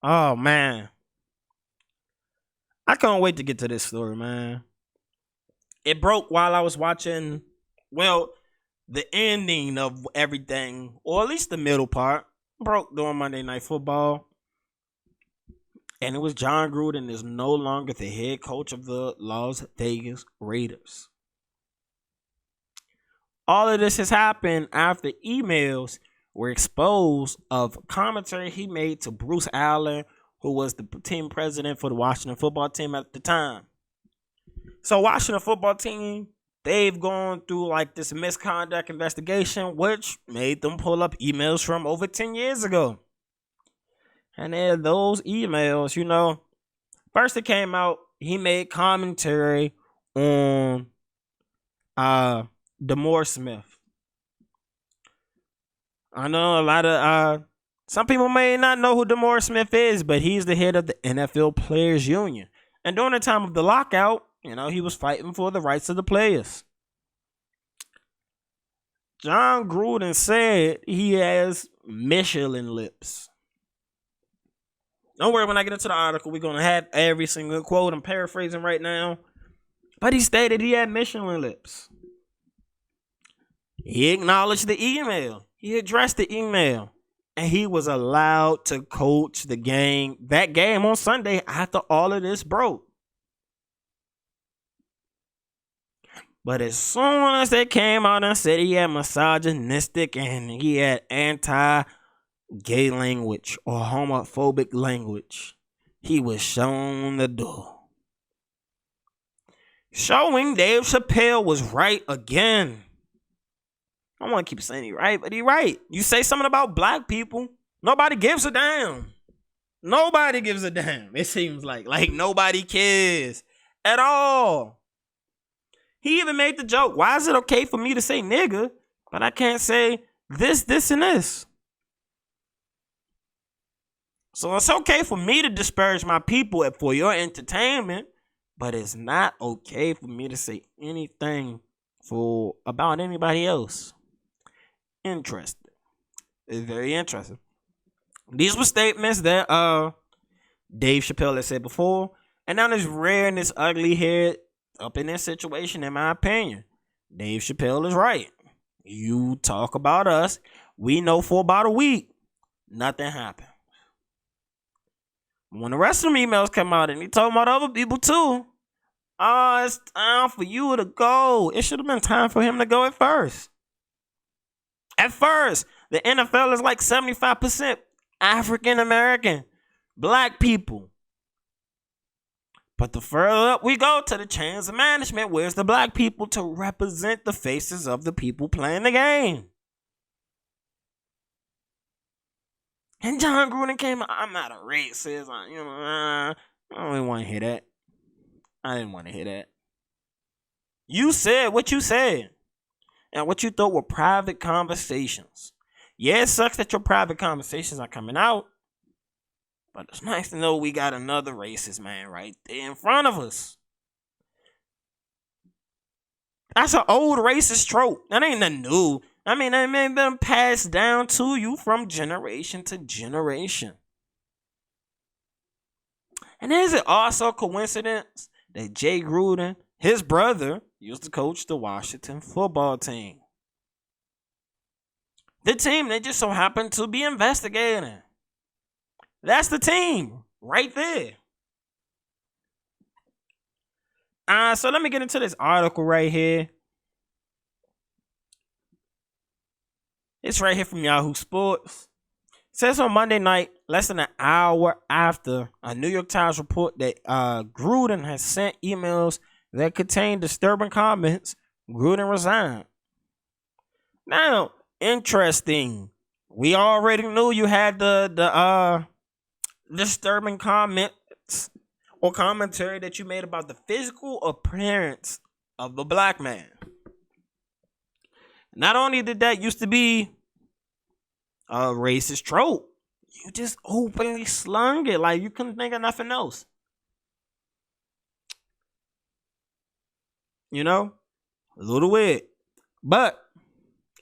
Oh man, I can't wait to get to this story, man. It broke while I was watching. Well, the ending of everything, or at least the middle part, broke during Monday Night Football. And it was Jon Gruden is no longer the head coach of the Las Vegas Raiders. All of this has happened after emails were exposed of commentary he made to Bruce Allen, who was the team president for the Washington football team at the time. So Washington football team, they've gone through like this misconduct investigation, which made them pull up emails from over 10 years ago. And then those emails, first it came out, he made commentary on DeMaurice Smith. I know a lot of some people may not know who DeMaurice Smith is, but he's the head of the NFL Players Union. And during the time of the lockout, he was fighting for the rights of the players. Jon Gruden said he has Michelin lips. Don't worry, when I get into the article, we're going to have every single quote. I'm paraphrasing right now. But he stated he had Michelin lips. He acknowledged the email. He addressed the email. And he was allowed to coach that game on Sunday after all of this broke. But as soon as they came out and said he had misogynistic and he had anti-gay language or homophobic language, he was shown the door. Showing Dave Chappelle was right again. I don't want to keep saying he right, but he right. You say something about black people, nobody gives a damn. Nobody gives a damn. It seems like nobody cares at all. He even made the joke, why is it okay for me to say nigga, but I can't say this, and this? So it's okay for me to disparage my people for your entertainment, but it's not okay for me to say anything about anybody else. Interesting. It's very interesting. These were statements that Dave Chappelle had said before, and now this rare and this ugly head up in this situation, in my opinion, Dave Chappelle is right. You talk about us, we know for about a week, nothing happened. When the rest of them emails come out and he talking about other people too, it's time for you to go. It should have been time for him to go at first. At first, the NFL is like 75% African American, black people. But the further up we go to the chains of management, where's the black people to represent the faces of the people playing the game? And Jon Gruden came out, I'm not a racist. I don't even want to hear that. I didn't want to hear that. You said what you said. And what you thought were private conversations. Yeah, it sucks that your private conversations are coming out. But it's nice to know we got another racist man right there in front of us. That's an old racist trope. That ain't nothing new. I mean, that may have been passed down to you from generation to generation. And is it also a coincidence that Jay Gruden, his brother, used to coach the Washington football team? The team they just so happened to be investigating. That's the team right there. So let me get into this article right here. It's right here from Yahoo Sports. It says on Monday night, less than an hour after a New York Times report that Gruden has sent emails that contain disturbing comments, Gruden resigned. Now, interesting. We already knew you had the disturbing comments or commentary that you made about the physical appearance of a black man. Not only did that used to be a racist trope, you just openly slung it like you couldn't think of nothing else. A little weird. But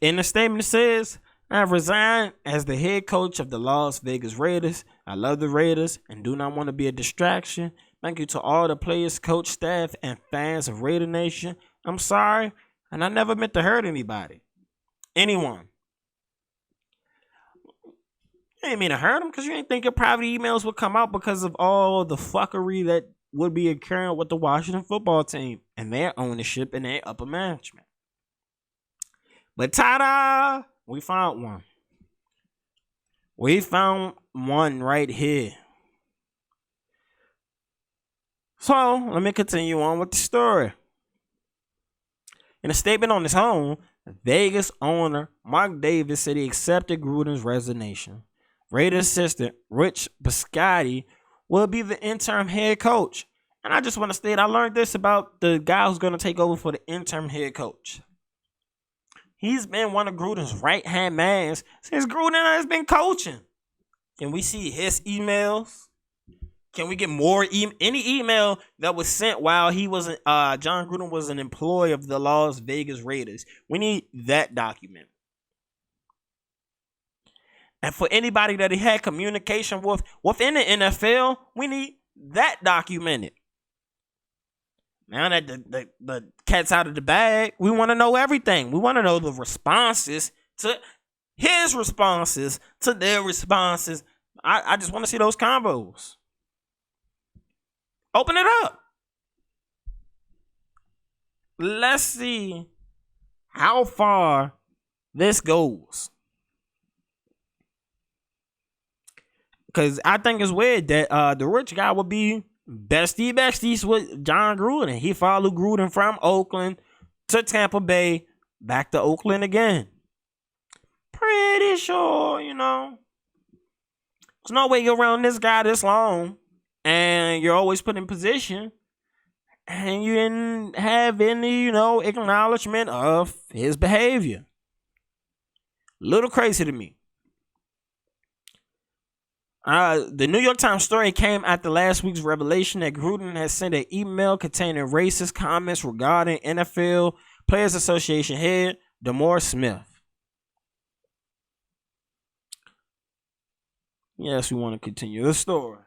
in the statement it says, I have resigned as the head coach of the Las Vegas Raiders. I love the Raiders and do not want to be a distraction. Thank you to all the players, coach, staff, and fans of Raider Nation. I'm sorry, and I never meant to hurt anybody. Anyone. You ain't mean to hurt them because you ain't think your private emails would come out because of all the fuckery that would be occurring with the Washington football team and their ownership and their upper management. But ta-da! We found one. We found one right here. So, let me continue on with the story. In a statement on his own, Vegas owner Mark Davis said he accepted Gruden's resignation. Raiders assistant Rich Biscotti will be the interim head coach. And I just want to state, I learned this about the guy who's going to take over for the interim head coach. He's been one of Gruden's right-hand mans since Gruden has been coaching. Can we see his emails? Can we get more any email that was sent while he was Jon Gruden was an employee of the Las Vegas Raiders? We need that document. And for anybody that he had communication with within the NFL, we need that documented. Now that the cat's out of the bag, we want to know everything. We want to know the responses to his responses to their responses. I just want to see those combos. Open it up. Let's see how far this goes. Because I think it's weird that the rich guy would be besties with Jon Gruden. He followed Gruden from Oakland to Tampa Bay, back to Oakland again. Pretty sure, there's no way you're around this guy this long. And you're always put in position. And you didn't have any, acknowledgement of his behavior. Little crazy to me. The New York Times story came after last week's revelation that Gruden has sent an email containing racist comments regarding NFL Players Association head DeMaurice Smith. Yes, we want to continue the story.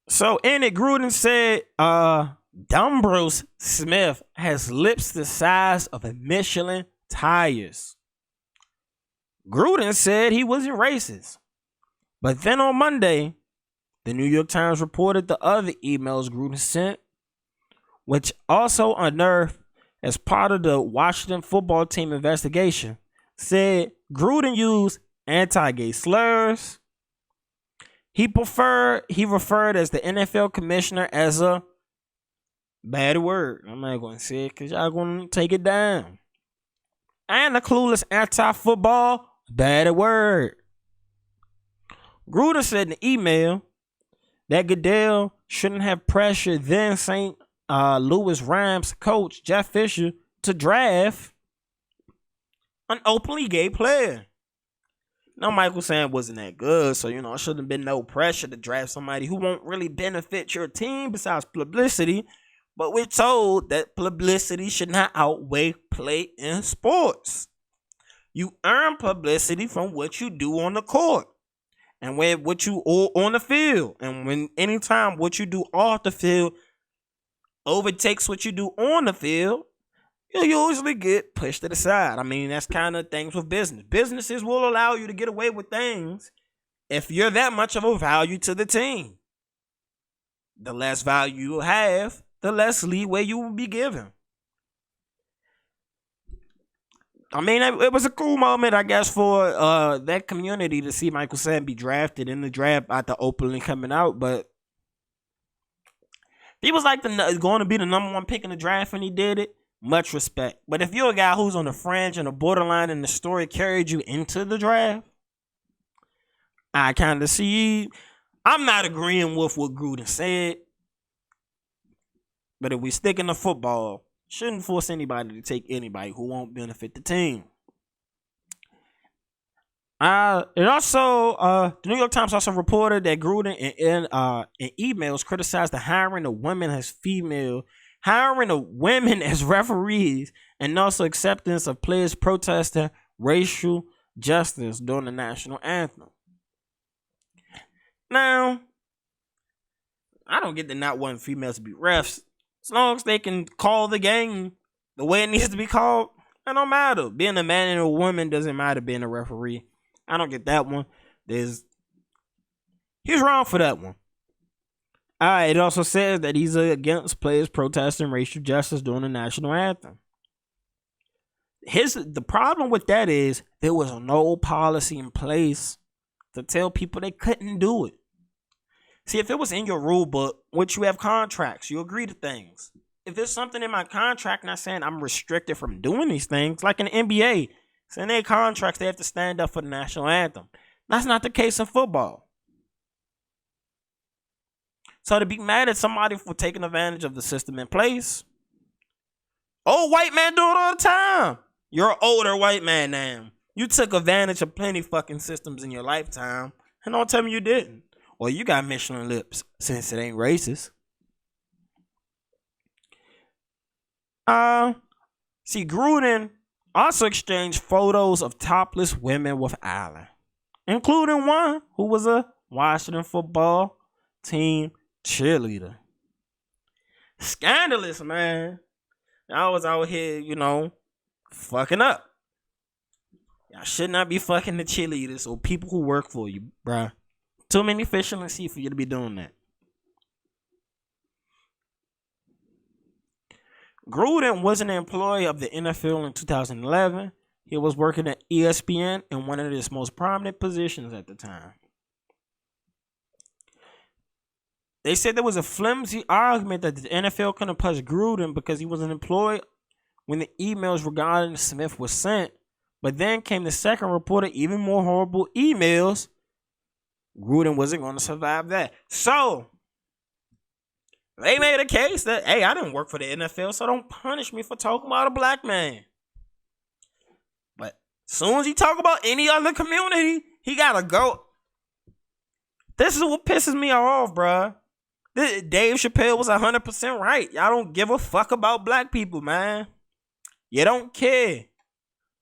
So in it, Gruden said, DeMaurice Smith has lips the size of a Michelin tires. Gruden said he wasn't racist. But then on Monday, the New York Times reported the other emails Gruden sent, which also unearthed as part of the Washington football team investigation, said Gruden used anti-gay slurs. He referred as the NFL commissioner as a bad word. I'm not going to say it because y'all going to take it down. And a clueless anti-football bad word. Gruden said in the email that Goodell shouldn't have pressured then St. Louis Rams coach Jeff Fisher to draft an openly gay player. Now, Michael Sam wasn't that good, so, it shouldn't have been no pressure to draft somebody who won't really benefit your team besides publicity. But we're told that publicity should not outweigh play in sports. You earn publicity from what you do on the court and what you on the field. And anytime what you do off the field overtakes what you do on the field, you usually get pushed to the side. I mean, that's kind of things with business. Businesses will allow you to get away with things if you're that much of a value to the team. The less value you have, the less leeway you will be given. I mean, it was a cool moment, I guess, for that community to see Michael Sam be drafted in the draft after openly coming out. But he was like going to be the number one pick in the draft when he did it. Much respect. But if you're a guy who's on the fringe and the borderline and the story carried you into the draft, I kind of see. I'm not agreeing with what Gruden said. But if we stick in the football, shouldn't force anybody to take anybody who won't benefit the team. It also, the New York Times also reported that Gruden in emails criticized the hiring of women as female hiring of women as referees, and also acceptance of players protesting racial justice during the national anthem. Now, I don't get that not wanting females to be refs. As long as they can call the game the way it needs to be called, it don't matter. Being a man and a woman doesn't matter being a referee. I don't get that one. He's wrong for that one. Alright, it also says that he's against players protesting racial justice during the national anthem. The problem with that is there was no policy in place to tell people they couldn't do it. See, if it was in your rule book, which you have contracts, you agree to things. If there's something in my contract not saying I'm restricted from doing these things, like in the NBA, it's in their contracts they have to stand up for the national anthem. That's not the case in football. So to be mad at somebody for taking advantage of the system in place, old white man do it all the time. You're an older white man now. You took advantage of plenty fucking systems in your lifetime, and don't tell me you didn't. Well, you got Michelin lips since it ain't racist. See, Gruden also exchanged photos of topless women with Allen, including one who was a Washington football team cheerleader. Scandalous, man. I was out here, fucking up. Y'all should not be fucking the cheerleaders or people who work for you, bruh. Too many fish in the sea for you to be doing that. Gruden was an employee of the NFL in 2011. He was working at ESPN in one of his most prominent positions at the time. They said there was a flimsy argument that the NFL couldn't punch Gruden because he was an employee when the emails regarding Smith was sent. But then came the second report of even more horrible emails. Gruden wasn't going to survive that. So, they made a case that, hey, I didn't work for the NFL, so don't punish me for talking about a black man. But as soon as he talk about any other community, he got to go. This is what pisses me off, bruh. Dave Chappelle was 100% right. Y'all don't give a fuck about black people, man. You don't care.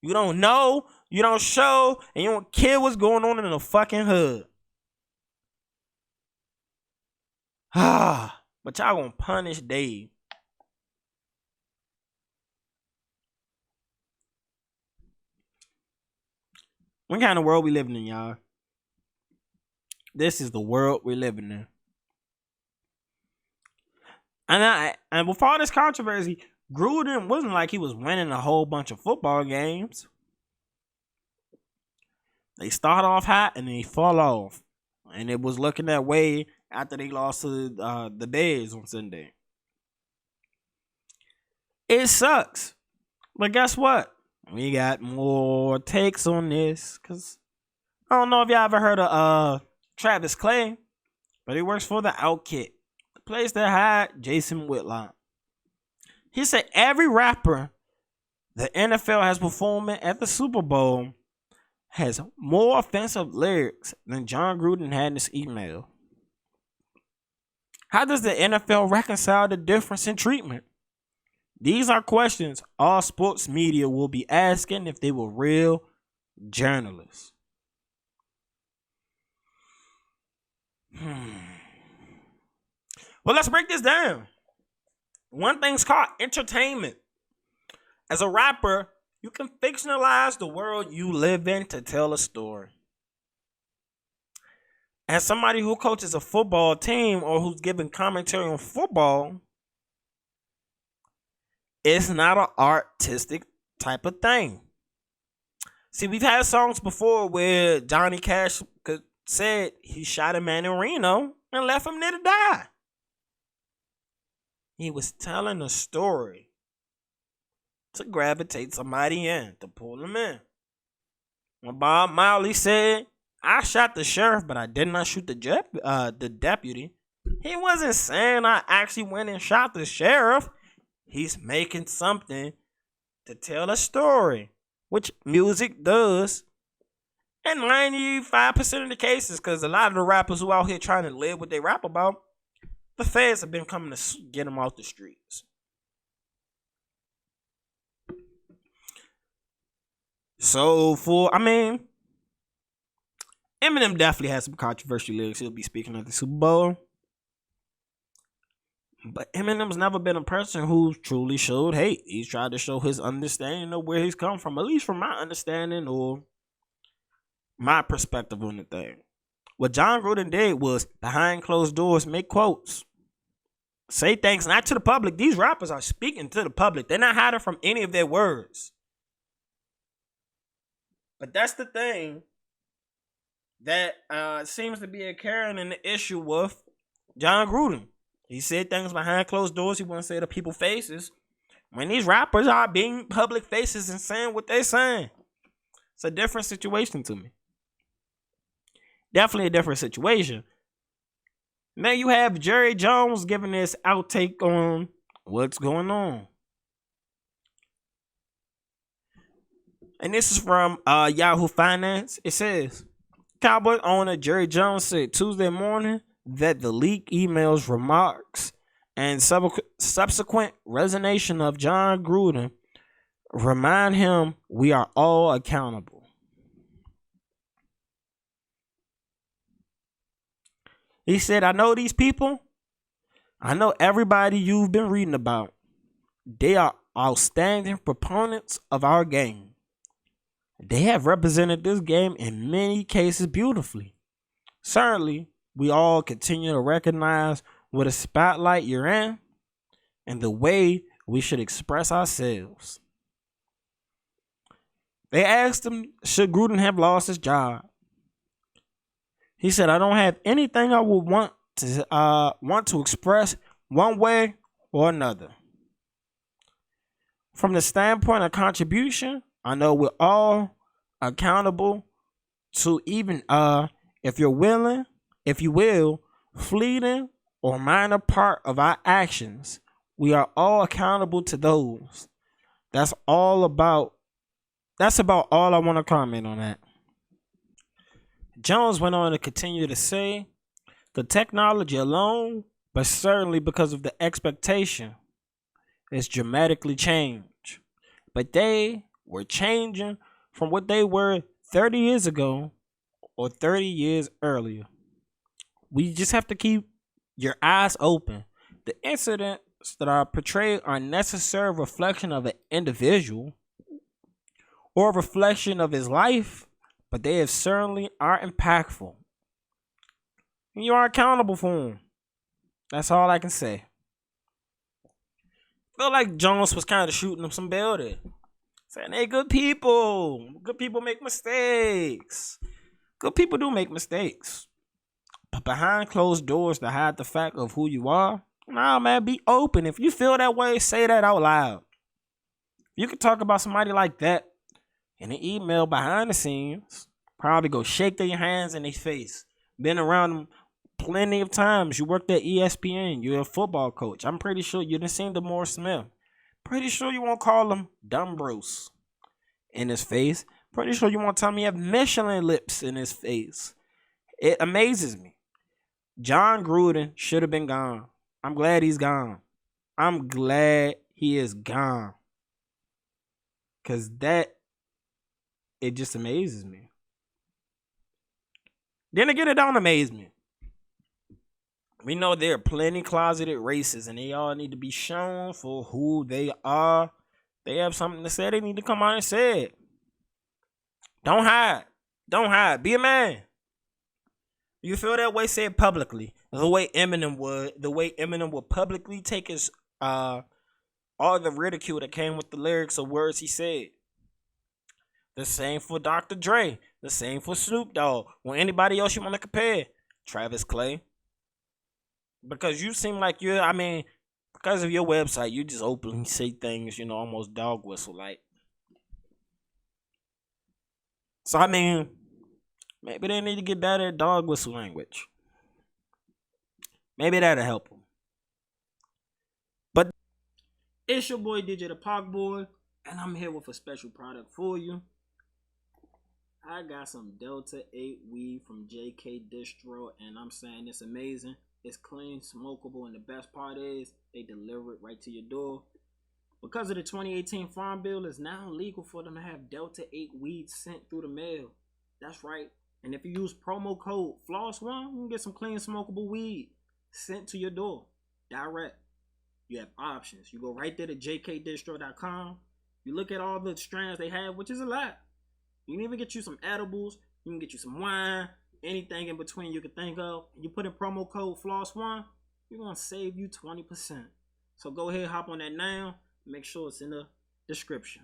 You don't know, you don't show, and you don't care what's going on in the fucking hood. But y'all gonna punish Dave. What kind of world we living in, y'all? This is the world we're living in. And before all this controversy, Gruden wasn't like he was winning a whole bunch of football games. They start off hot and they fall off. And it was looking that way after they lost to the Bears on Sunday. It sucks. But guess what? We got more takes on this. Because I don't know if y'all ever heard of Travis Clay. But he works for the Outkick, the place that had Jason Whitlock. He said every rapper the NFL has performing at the Super Bowl has more offensive lyrics than Jon Gruden had in his email. How does the NFL reconcile the difference in treatment? These are questions all sports media will be asking if they were real journalists. Well, let's break this down. One thing's called entertainment. As a rapper, you can fictionalize the world you live in to tell a story. As somebody who coaches a football team or who's giving commentary on football, it's not an artistic type of thing. See, we've had songs before where Johnny Cash said he shot a man in Reno and left him there to die. He was telling a story to gravitate somebody in, to pull them in. When Bob Marley said, I shot the sheriff, but I did not shoot the deputy, he wasn't saying I actually went and shot the sheriff. He's making something to tell a story, which music does. In 95% of the cases, because a lot of the rappers who out here trying to live what they rap about, the feds have been coming to get them off the streets. So Eminem definitely has some controversial lyrics. He'll be speaking at the Super Bowl. But Eminem's never been a person who truly showed hate. He's tried to show his understanding of where he's come from, at least from my understanding or my perspective on the thing. What Jon Gruden did was behind closed doors make quotes, say things not to the public. These rappers are speaking to the public. They're not hiding from any of their words. But that's the thing that seems to be occurring in the issue with Jon Gruden. He said things behind closed doors he wouldn't say to people's faces. When these rappers are being public faces and saying what they're saying, it's a different situation to me. Definitely a different situation. Now you have Jerry Jones giving this outtake on what's going on. And this is from Yahoo Finance. It says, Cowboy owner Jerry Jones said Tuesday morning that the leaked emails, remarks, and subsequent resignation of Jon Gruden remind him we are all accountable. He said, I know these people. I know everybody you've been reading about. They are outstanding proponents of our game. They have represented this game in many cases beautifully. Certainly, we all continue to recognize what a spotlight you're in and the way we should express ourselves. They asked him, should Gruden have lost his job? He said, I don't have anything I would want to express one way or another. From the standpoint of contribution, I know we're all accountable to even if you will, fleeting or minor part of our actions. We are all accountable to those. That's about all I want to comment on that. Jones went on to continue to say, the technology alone, but certainly because of the expectation, has dramatically changed. But they were changing from what they were 30 years ago or 30 years earlier. We just have to keep your eyes open. The incidents that are portrayed are necessary reflection of an individual or a reflection of his life, but they have certainly are impactful. And you are accountable for them. That's all I can say. Feel like Jones was kind of shooting them some bail there. Saying, hey, good people. Good people make mistakes. Good people do make mistakes. But behind closed doors to hide the fact of who you are, nah, man, be open. If you feel that way, say that out loud. You could talk about somebody like that in an email behind the scenes. Probably go shake their hands in their face. Been around them plenty of times. You worked at ESPN. You're a football coach. I'm pretty sure you didn't see DeMar Smith. Pretty sure you won't call him Dumb Bruce in his face. Pretty sure you won't tell me you have Michelin lips in his face. It amazes me. Jon Gruden should have been gone. I'm glad he's gone. I'm glad he is gone. Because it just amazes me. Then again, it don't amaze me. We know there are plenty closeted racists and they all need to be shown for who they are. They have something to say, they need to come out and say it. Don't hide. Don't hide. Be a man. You feel that way, say it publicly. The way Eminem would publicly take his all the ridicule that came with the lyrics or words he said. The same for Dr. Dre. The same for Snoop Dogg. Or anybody else you want to compare. Travis Clay. Because you seem like because of your website, you just openly say things, almost dog whistle like. So maybe they need to get better at dog whistle language. Maybe that'll help them. But it's your boy DJTheParkBoy, and I'm here with a special product for you. I got some Delta 8 weed from JK Distro, and I'm saying it's amazing. It's clean, smokable, and the best part is they deliver it right to your door. Because of the 2018 Farm Bill, it's now legal for them to have Delta 8 weed sent through the mail. That's right. And if you use promo code FLOSS1, you can get some clean smokable weed sent to your door direct. You have options. You go right there to jkdistro.com. You look at all the strands they have, which is a lot. You can even get you some edibles. You can get you some wine. Anything in between you can think of. You put in promo code FLOSS1, you're going to save you 20%. So go ahead, hop on that now. Make sure it's in the description.